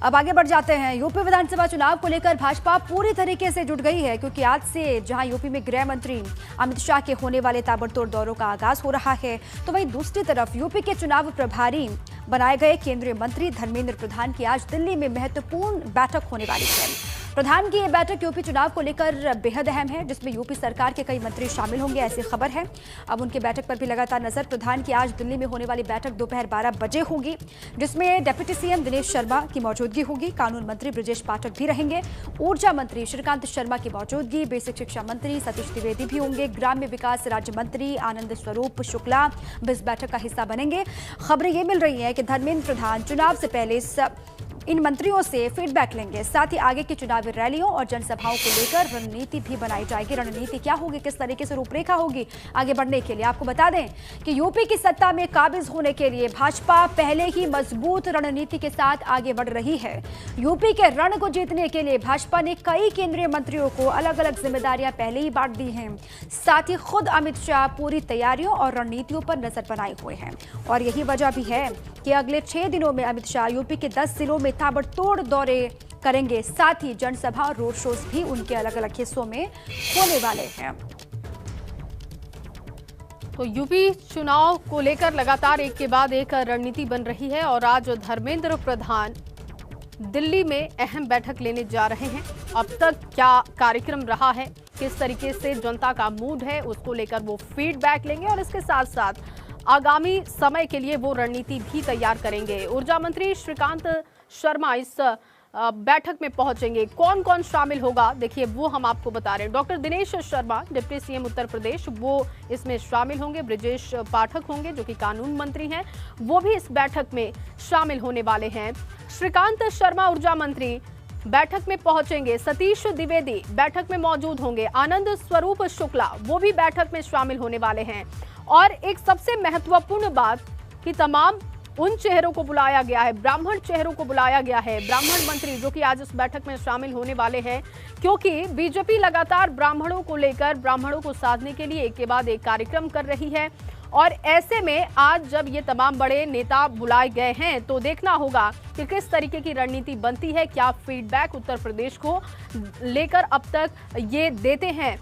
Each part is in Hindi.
अब आगे बढ़ जाते हैं। यूपी विधानसभा चुनाव को लेकर भाजपा पूरी तरीके से जुट गई है, क्योंकि आज से जहां यूपी में गृह मंत्री अमित शाह के होने वाले ताबड़तोड़ दौरों का आगाज हो रहा है, तो वहीं दूसरी तरफ यूपी के चुनाव प्रभारी बनाए गए केंद्रीय मंत्री धर्मेंद्र प्रधान की आज दिल्ली में महत्वपूर्ण बैठक होने वाली है। प्रधान की यह बैठक यूपी चुनाव को लेकर बेहद अहम है, जिसमें यूपी सरकार के कई मंत्री शामिल होंगे, ऐसी खबर है। अब उनकी बैठक पर भी लगातार नजर। प्रधान की आज दिल्ली में होने वाली बैठक दोपहर 12 बजे होगी, जिसमें डिप्टी सीएम दिनेश शर्मा की मौजूदगी होगी, कानून मंत्री ब्रजेश पाठक भी रहेंगे, ऊर्जा मंत्री श्रीकांत शर्मा की मौजूदगी, बेसिक शिक्षा मंत्री सतीश द्विवेदी भी होंगे, ग्राम्य विकास राज्य मंत्री आनंद स्वरूप शुक्ला भी इस बैठक का हिस्सा बनेंगे। खबरें ये मिल रही है कि धर्मेंद्र प्रधान चुनाव से पहले इन मंत्रियों से फीडबैक लेंगे। साथ ही आगे की चुनावी रैलियों और जनसभाओं को लेकर रणनीति भी बनाई जाएगी। रणनीति क्या होगी, किस तरीके से रूपरेखा होगी आगे बढ़ने के लिए, आपको बता दें कि यूपी की सत्ता में काबिज होने के लिए भाजपा पहले ही मजबूत रणनीति के साथ आगे बढ़ रही है। यूपी के रण को जीतने के लिए भाजपा ने कई केंद्रीय मंत्रियों को अलग अलग जिम्मेदारियां पहले ही बांट दी हैं। साथ ही खुद अमित शाह पूरी तैयारियों और रणनीतियों पर नजर बनाए हुए हैं, और यही वजह भी है कि अगले 6 दिनों में अमित शाह यूपी के 10 जिलों में ताबड़तोड़ दौरे करेंगे। साथ ही जनसभा और रोड शोज भी उनके अलग अलग हिस्सों में होने वाले हैं। तो यूपी चुनाव को लेकर लगातार एक के बाद एक रणनीति बन रही है, और आज धर्मेंद्र प्रधान दिल्ली में अहम बैठक लेने जा रहे हैं। अब तक क्या कार्यक्रम रहा है, किस तरीके से जनता का मूड है, उसको लेकर वो फीडबैक लेंगे, और इसके साथ साथ आगामी समय के लिए वो रणनीति भी तैयार करेंगे। ऊर्जा मंत्री श्रीकांत शर्मा इस बैठक में पहुंचेंगे। कौन कौन शामिल होगा, देखिए वो हम आपको बता रहे हैं। Doctor Dinesh Sharma deputy CM Uttar Pradesh, वो इसमें शामिल होंगे। ब्रजेश पाठक होंगे जो कि कानून मंत्री हैं, वो भी इस बैठक में शामिल होने वाले हैं। श्रीकांत शर्मा ऊर्जा मंत्री बैठक में पहुंचेंगे। सतीश द्विवेदी बैठक में मौजूद होंगे। आनंद स्वरूप शुक्ला वो भी बैठक में शामिल होने वाले हैं। और एक सबसे महत्वपूर्ण बात कि तमाम उन चेहरों को बुलाया गया है, ब्राह्मण चेहरों को बुलाया गया है, ब्राह्मण मंत्री जो कि आज इस बैठक में शामिल होने वाले हैं, क्योंकि बीजेपी लगातार ब्राह्मणों को लेकर, ब्राह्मणों को साधने के लिए एक के बाद एक कार्यक्रम कर रही है। और ऐसे में आज जब ये तमाम बड़े नेता बुलाए गए हैं, तो देखना होगा कि किस तरीके की रणनीति बनती है, क्या फीडबैक उत्तर प्रदेश को लेकर अब तक ये देते हैं,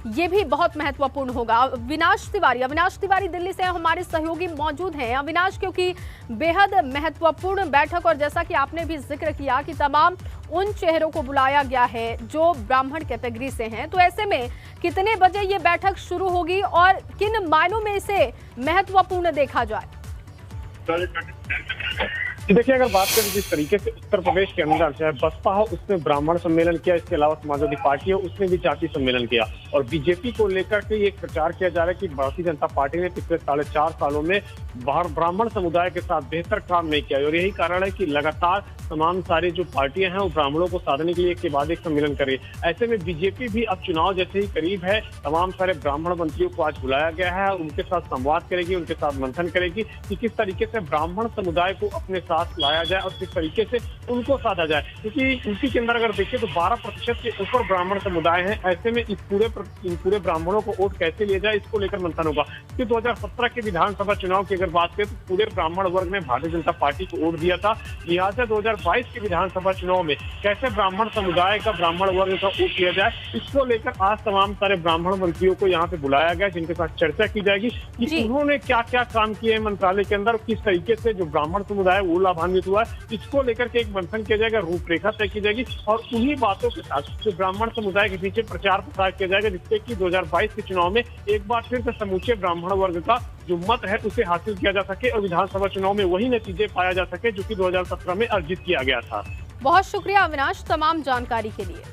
ये भी बहुत महत्वपूर्ण होगा। अविनाश तिवारी दिल्ली से हमारे सहयोगी मौजूद हैं। अविनाश, क्योंकि बेहद महत्वपूर्ण बैठक, और जैसा कि आपने भी जिक्र किया कि तमाम उन चेहरों को बुलाया गया है जो ब्राह्मण कैटेगरी से हैं, तो ऐसे में कितने बजे ये बैठक शुरू होगी और किन मायनों में इसे महत्वपूर्ण देखा जाए? देखिए, अगर बात करें जिस तरीके से उत्तर प्रदेश के अंदर चाहे बसपा हो उसने ब्राह्मण सम्मेलन किया, इसके अलावा समाजवादी पार्टी हो उसने भी जाति सम्मेलन किया, और बीजेपी को लेकर के ये प्रचार किया जा रहा है कि भारतीय जनता पार्टी ने पिछले 4.5 सालों में ब्राह्मण समुदाय के साथ बेहतर काम नहीं किया, और यही कारण है कि लगातार तमाम सारी जो पार्टियां हैं वो ब्राह्मणों को साधने के लिए एक के बाद एक सम्मेलन करे। ऐसे में बीजेपी भी अब चुनाव जैसे ही करीब है, तमाम सारे ब्राह्मण मंत्रियों को आज बुलाया गया है, उनके साथ संवाद करेगी, उनके साथ मंथन करेगी कि किस तरीके से ब्राह्मण समुदाय को अपने साथ लाया जाए और किस तरीके से उनको साधा जाए। क्योंकि यूपी के अंदर अगर देखिए तो 12% के ऊपर ब्राह्मण समुदाय है। ऐसे में इन पूरे ब्राह्मणों को वोट कैसे लिया जाए, इसको लेकर मंथन होगा। कि 2017 के विधानसभा चुनाव की अगर बात करें तो पूरे ब्राह्मण वर्ग ने भारतीय जनता पार्टी को वोट दिया था। लिहाजा 2022 के विधानसभा चुनाव में कैसे ब्राह्मण समुदाय का, ब्राह्मण वर्ग का वोट लिया जाए, इसको लेकर आज तमाम सारे ब्राह्मण मंत्रियों को यहाँ पे बुलाया गया, जिनके साथ चर्चा की जाएगी कि उन्होंने क्या क्या काम किए मंत्रालय के अंदर, किस तरीके से जो ब्राह्मण समुदाय वो लाभान्वित हुआ है, इसको लेकर के एक मंथन किया जाएगा, रूपरेखा तय की जाएगी, और उन्हीं बातों के साथ जो ब्राह्मण समुदाय के पीछे प्रचार प्रसार किया जाएगा, जिससे कि 2022 के चुनाव में एक बार फिर से समूचे ब्राह्मण वर्ग का जो मत है उसे हासिल किया जा सके, और विधानसभा चुनाव में वही नतीजे पाया जा सके जो कि 2017 में अर्जित किया गया था। बहुत शुक्रिया अविनाश तमाम जानकारी के लिए।